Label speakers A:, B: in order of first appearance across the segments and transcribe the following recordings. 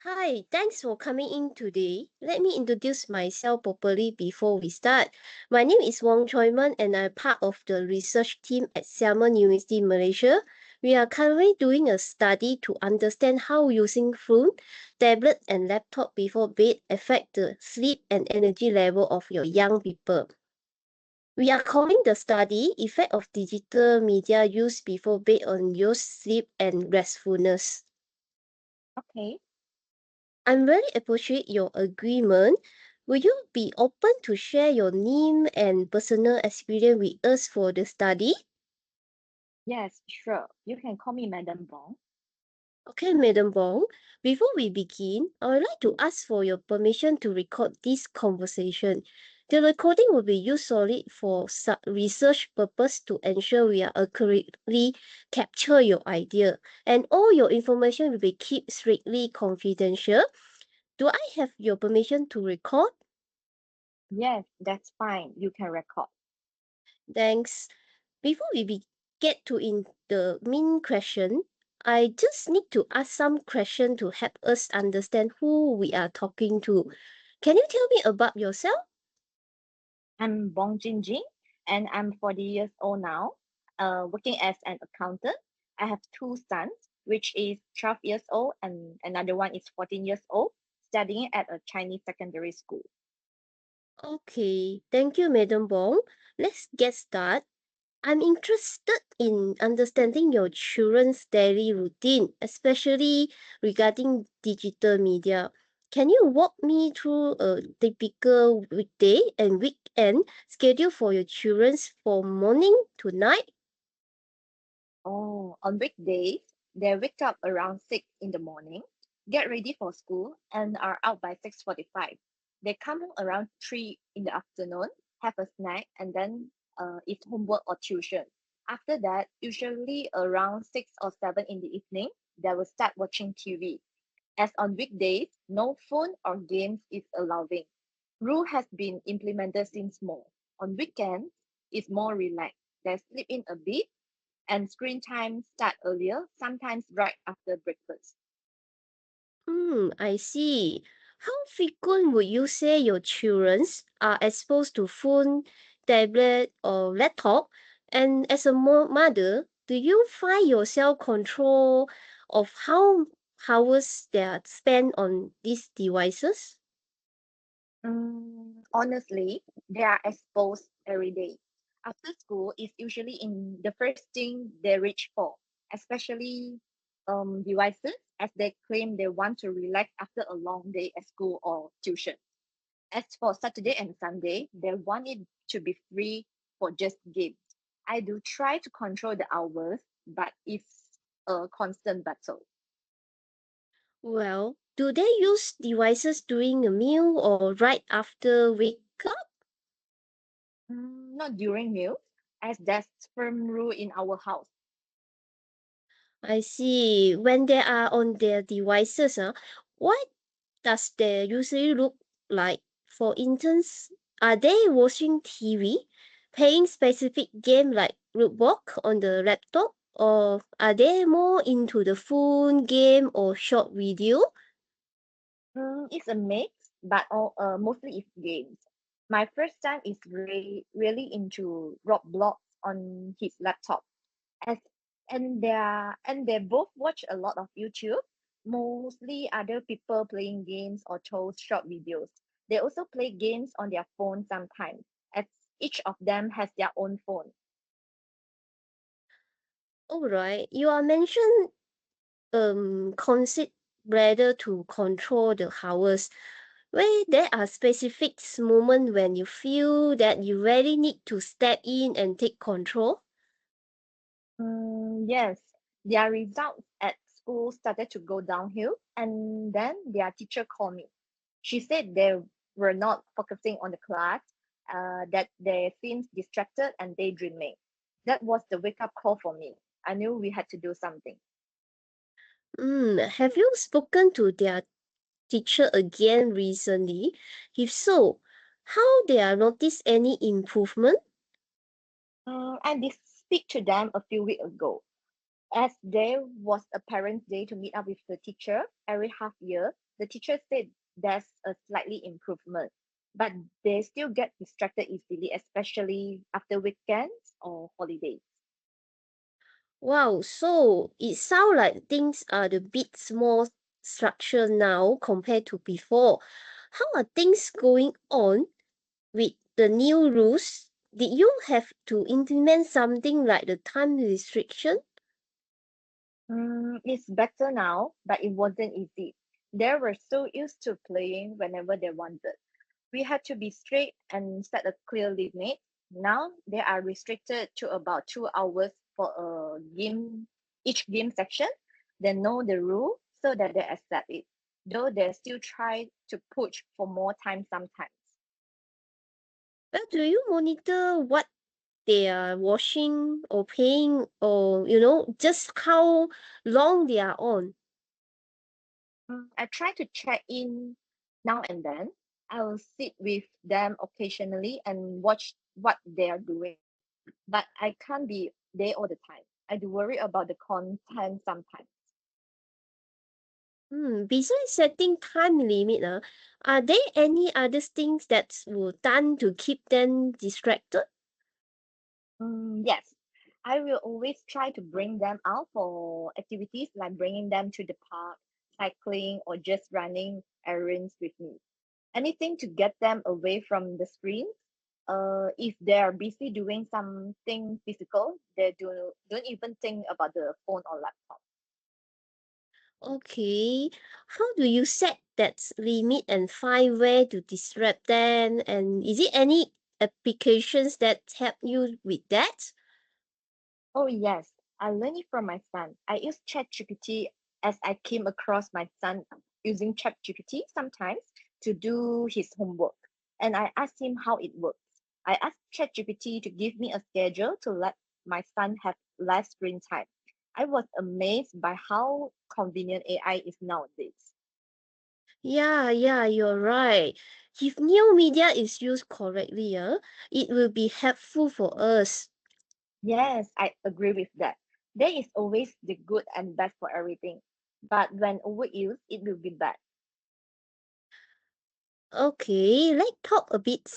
A: Hi, thanks for coming in today. Let me introduce myself properly before we start. My name is Wong Choi Man and I'm part of the research team at Xiamen University, Malaysia. We are currently doing a study to understand how using phone, tablet and laptop before bed affect the sleep and energy level of your young people. We are calling the study Effect of Digital Media Use Before Bed on Your Sleep and Restfulness.
B: Okay.
A: I'm very appreciate your agreement. Will you be open to share your name and personal experience with us for the study?
B: Yes, sure. You can call me Madam Bong.
A: Okay, Madam Bong. Before we begin, I would like to ask for your permission to record this conversation. The recording will be used solely for research purpose to ensure we are accurately capture your idea, and all your information will be kept strictly confidential. Do I have your permission to record?
B: Yes, that's fine. You can record.
A: Thanks. Before get to in the main question, I just need to ask some question to help us understand who we are talking to. Can you tell me about yourself?
B: I'm Bong Jin Jin, and I'm 40 years old now, working as an accountant. I have two sons, which is 12 years old, and another one is 14 years old, studying at a Chinese secondary school.
A: Okay, thank you, Madam Bong. Let's get started. I'm interested in understanding your children's daily routine, especially regarding digital media. Can you walk me through a typical weekday and weekend schedule for your children's from morning to night?
B: Oh, on weekdays, they wake up around 6 in the morning, get ready for school, and are out by 6:45. They come home around 3 in the afternoon, have a snack, and then eat homework or tuition. After that, usually around 6 or 7 in the evening, they will start watching TV. As on weekdays, no phone or games is allowing. Rule has been implemented since more. On weekends, it's more relaxed. They sleep in a bit and screen time start earlier, sometimes right after breakfast.
A: I see. How frequent would you say your children are exposed to phone, tablet, or laptop? And as a mother, do you find yourself control of how hours they are spent on these devices?
B: Honestly, they are exposed every day. After school is usually in the first thing they reach for, especially devices, as they claim they want to relax after a long day at school or tuition. As for Saturday and Sunday, they want it to be free for just games. I do try to control the hours, but it's a constant battle.
A: Well, do they use devices during a meal or right after wake up?
B: Not during meals, as that's firm rule in our house.
A: I see. When they are on their devices, what does they usually look like? For instance, are they watching TV, playing specific game like Roblox on the laptop, or are they more into the phone game or short video?
B: It's a mix, but mostly it's games. My first son is really into Roblox on his laptop, as and they both watch a lot of YouTube, mostly other people playing games or shows short videos. They also play games on their phone sometimes, as each of them has their own phone.
A: All right, you are mentioned concept rather to control the hours. Where there are specific moments when you feel that you really need to step in and take control.
B: Yes, their results at school started to go downhill, and then their teacher called me. She said they were not focusing on the class, that they seemed distracted and daydreaming. That was the wake up call for me. I knew we had to do something.
A: Have you spoken to their teacher again recently? If so, how they are notice any improvement?
B: I did speak to them a few weeks ago. As there was a parents' day to meet up with the teacher every half year, the teacher said there's a slightly improvement, but they still get distracted easily, especially after weekends or holidays.
A: Wow, so it sounds like things are a bit more structured now compared to before. How are things going on with the new rules? Did you have to implement something like the time restriction?
B: It's better now, but it wasn't easy. They were so used to playing whenever they wanted. We had to be strict and set a clear limit. Now they are restricted to about 2 hours for a game, each game section. They know the rule so that they accept it, though they still try to push for more time sometimes.
A: Well, do you monitor what they are watching or paying or, just how long they are on?
B: I try to check in now and then. I will sit with them occasionally and watch what they are doing, but I can't be there all the time. I do worry about the content sometimes.
A: Besides setting time limit, are there any other things that were done to keep them distracted?
B: Yes, I will always try to bring them out for activities like bringing them to the park, cycling, or just running errands with me. Anything to get them away from the screens. If they're busy doing something physical, they don't even think about the phone or laptop.
A: Okay, how do you set that limit and find where to distract them? And is it any applications that help you with that?
B: Oh yes, I learned it from my son. I use ChatGPT as I came across my son using ChatGPT sometimes to do his homework. And I asked him how it works. I asked ChatGPT to give me a schedule to let my son have less screen time. I was amazed by how convenient AI is nowadays.
A: Yeah, you're right. If new media is used correctly, it will be helpful for us.
B: Yes, I agree with that. There is always the good and bad for everything. But when overused, it will be bad.
A: Okay, let's talk a bit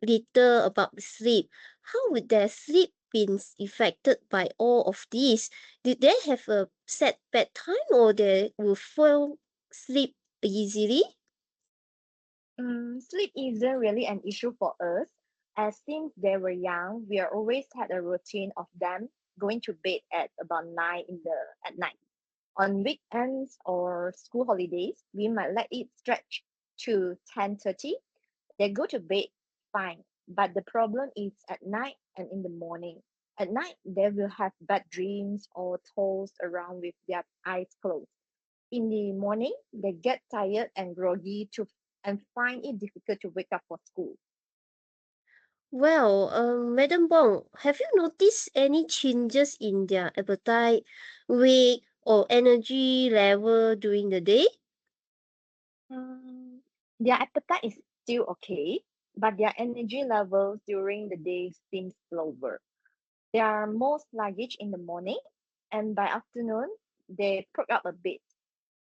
A: later about sleep. How would their sleep been affected by all of these? Did they have a set bedtime or they will fall asleep easily?
B: Sleep isn't really an issue for us, as since they were young, we are always had a routine of them going to bed at about 9 at night. On weekends or school holidays, we might let it stretch to 10:30. They go to bed fine, but the problem is at night and in the morning. At night, they will have bad dreams or toss around with their eyes closed. In the morning, they get tired and groggy and find it difficult to wake up for school.
A: Well, Madam Bong, have you noticed any changes in their appetite, weight, or energy level during the day?
B: Mm, their appetite is still okay, but their energy levels during the day seems lower. They are more sluggish in the morning, and by afternoon, they perk up a bit.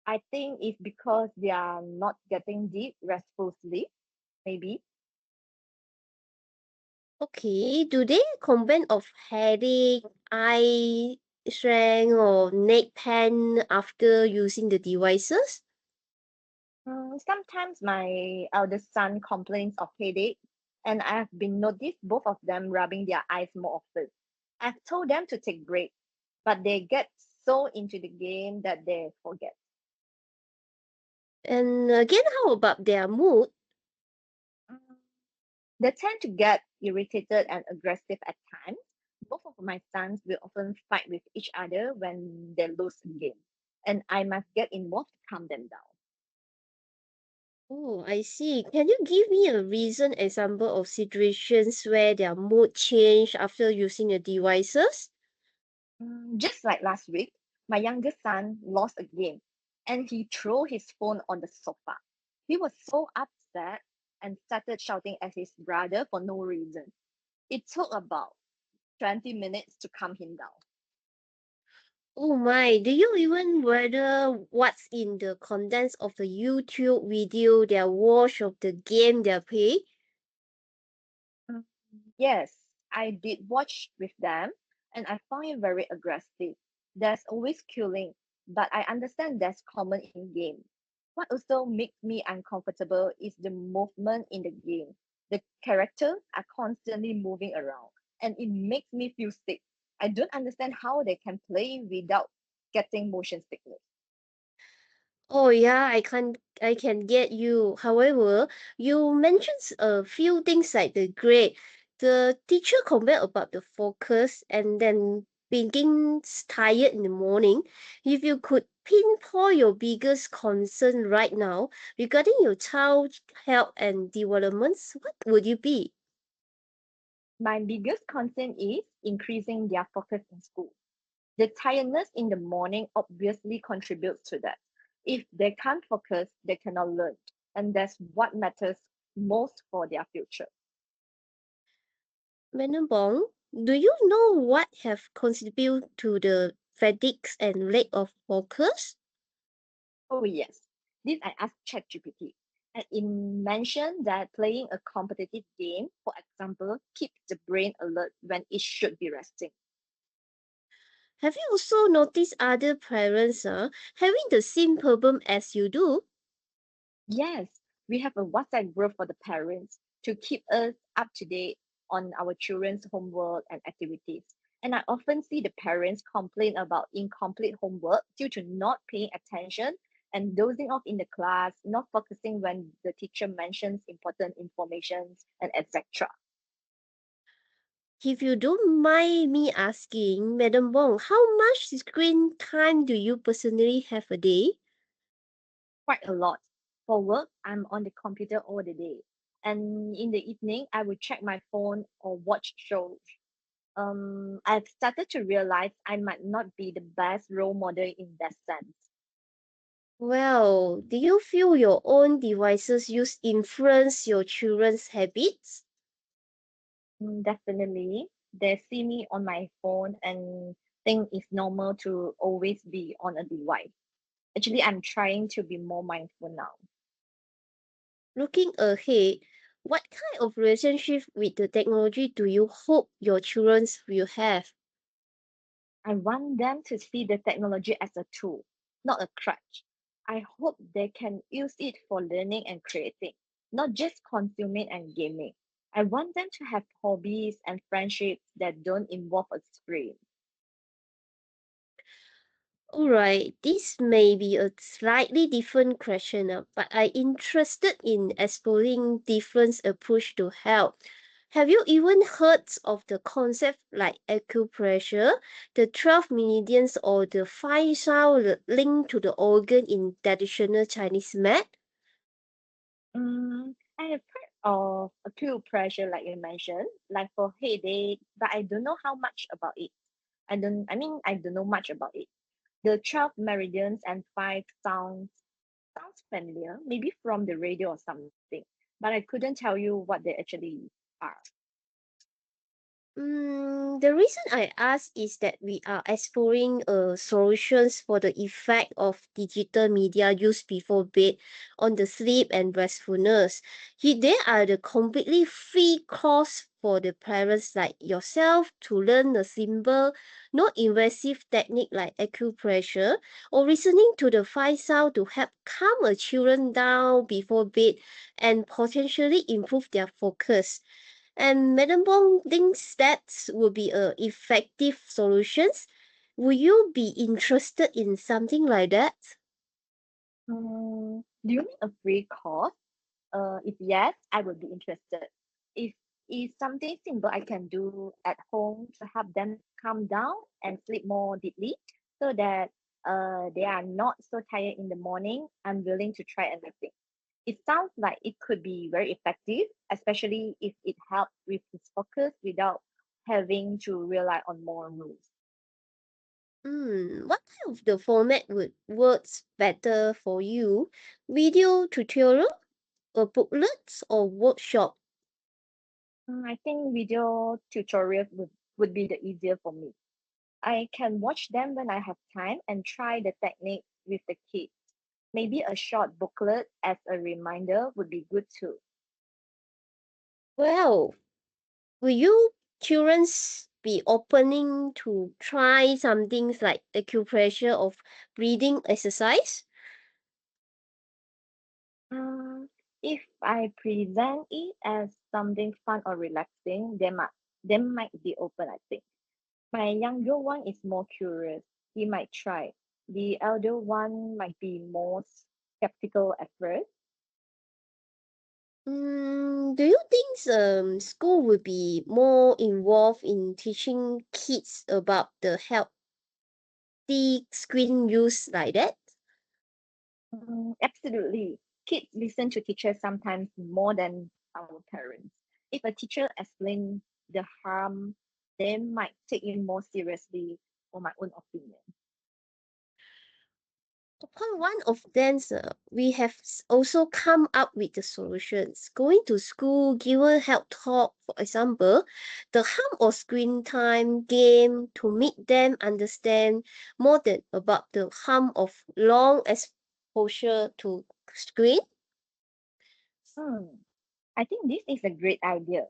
B: I think it's because they are not getting deep, restful sleep, maybe.
A: Okay, do they complain of headache, eye strain, or neck pain after using the devices?
B: Sometimes my eldest son complains of headache, and I have been noticed both of them rubbing their eyes more often. I've told them to take breaks, but they get so into the game that they forget.
A: And again, how about their mood?
B: Mm, They tend to get irritated and aggressive at times. Both of my sons will often fight with each other when they lose a game, and I must get involved to calm them down.
A: Oh, I see. Can you give me a recent example of situations where their mood changed after using the devices?
B: Just like last week, my youngest son lost a game and he threw his phone on the sofa. He was so upset and started shouting at his brother for no reason. It took about 20 minutes to calm him down.
A: Oh my, do you even whether what's in the contents of the YouTube video, their watch of the game they play?
B: Mm, Yes, I did watch with them and I found it very aggressive. There's always killing, but I understand that's common in game. What also makes me uncomfortable is the movement in the game. The characters are constantly moving around and it makes me feel sick. I don't understand how they can play without getting motion sickness.
A: Oh yeah, I can get you. However, you mentioned a few things like the grade. The teacher comment about the focus and then being tired in the morning. If you could pinpoint your biggest concern right now regarding your child's health and developments, what would you be?
B: My biggest concern is increasing their focus in school. The tiredness in the morning obviously contributes to that. If they can't focus, they cannot learn. And that's what matters most for their future.
A: Menabong, do you know what have contributed to the fatigues and lack of focus?
B: Oh, yes. This I asked ChatGPT. And it mentioned that playing a competitive game, for example, keeps the brain alert when it should be resting.
A: Have you also noticed other parents having the same problem as you do?
B: Yes, we have a WhatsApp group for the parents to keep us up to date on our children's homework and activities. And I often see the parents complain about incomplete homework due to not paying attention and dozing off in the class, not focusing when the teacher mentions important information and etc.
A: If you don't mind me asking, Madam Wong, how much screen time do you personally have a day?
B: Quite a lot. For work, I'm on the computer all the day. And in the evening, I will check my phone or watch shows. I've started to realize I might not be the best role model in that sense.
A: Well, do you feel your own devices use influence your children's habits?
B: Definitely, they see me on my phone and think it's normal to always be on a device. Actually, I'm trying to be more mindful now.
A: Looking ahead, what kind of relationship with the technology do you hope your children will have?
B: I want them to see the technology as a tool, not a crutch. I hope they can use it for learning and creating, not just consuming and gaming. I want them to have hobbies and friendships that don't involve a screen.
A: All right, this may be a slightly different question, but I'm interested in exploring different approach to health. Have you even heard of the concept like acupressure, the 12 meridians, or the five sound linked to the organ in traditional Chinese med?
B: I have heard of acute pressure, like you mentioned, like for headache, but I don't know how much about it. I don't know much about it. The 12 meridians and five sounds familiar, maybe from the radio or something, but I couldn't tell you what they actually are.
A: The reason I ask is that we are exploring solutions for the effect of digital media use before bed on the sleep and restfulness. There are the completely free course for the parents like yourself to learn a simple, non invasive technique like acupressure or listening to the five sound to help calm a children down before bed and potentially improve their focus. And Madam Bong thinks that would be a effective solutions. Will you be interested in something like that?
B: Do you mean a free course? If yes, I would be interested. If it's something simple I can do at home to help them calm down and sleep more deeply so that they are not so tired in the morning, I'm willing to try anything. It sounds like it could be very effective, especially if it helps with his focus without having to rely on more rules.
A: What kind of the format would works better for you? Video tutorial, a booklets, or workshop?
B: I think video tutorials would be the easier for me. I can watch them when I have time and try the technique with the kids. Maybe a short booklet as a reminder would be good too.
A: Well, will you children be opening to try some things like acupressure of breathing exercise?
B: Um, if I present it as something fun or relaxing, they might be open, I think. My younger one is more curious. He might try. The elder one might be more skeptical at first.
A: Do you think school will be more involved in teaching kids about the healthy screen use like that?
B: Absolutely. Kids listen to teachers sometimes more than our parents. If a teacher explains the harm, they might take it more seriously, for my own opinion.
A: Upon one of them, we have also come up with the solutions. Going to school, give a health talk, for example, the harm of screen time, game, to make them understand more than about the harm of long exposure to screen.
B: Hmm. I think this is a great idea.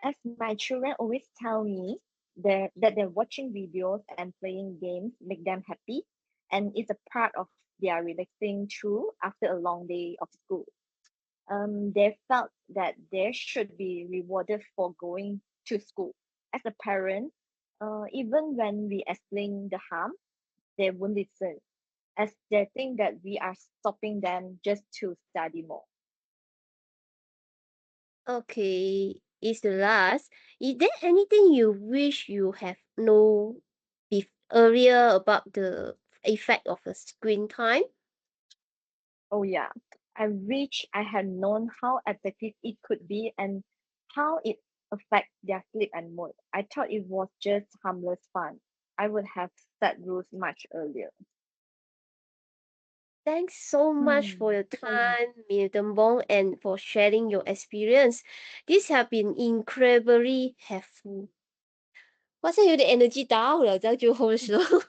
B: As my children always tell me that they're watching videos and playing games make them happy, and it's a part of their relaxing through after a long day of school. They felt that they should be rewarded for going to school. As a parent, even when we explain the harm, they won't listen, as they think that we are stopping them just to study more.
A: Okay, is the last. Is there anything you wish you have known earlier about the effect of the screen time?
B: Oh yeah, I wish I had known how effective it could be and how it affects their sleep and mood. I thought it was just harmless fun. I would have set rules much earlier.
A: Thanks so much for
B: Hmm.
A: your time, Milton Bong, and for sharing your experience. These have been incredibly helpful. 好像有点 energy 到了，在最后的时候。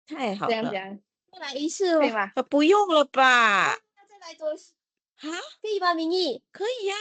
C: 太好了，
B: 这样讲
A: 再来一次哦，
B: 可以吗？
C: 不用了吧？
A: 再来多一次，
C: 啊，
A: 可以吧，明义？
C: 可以呀、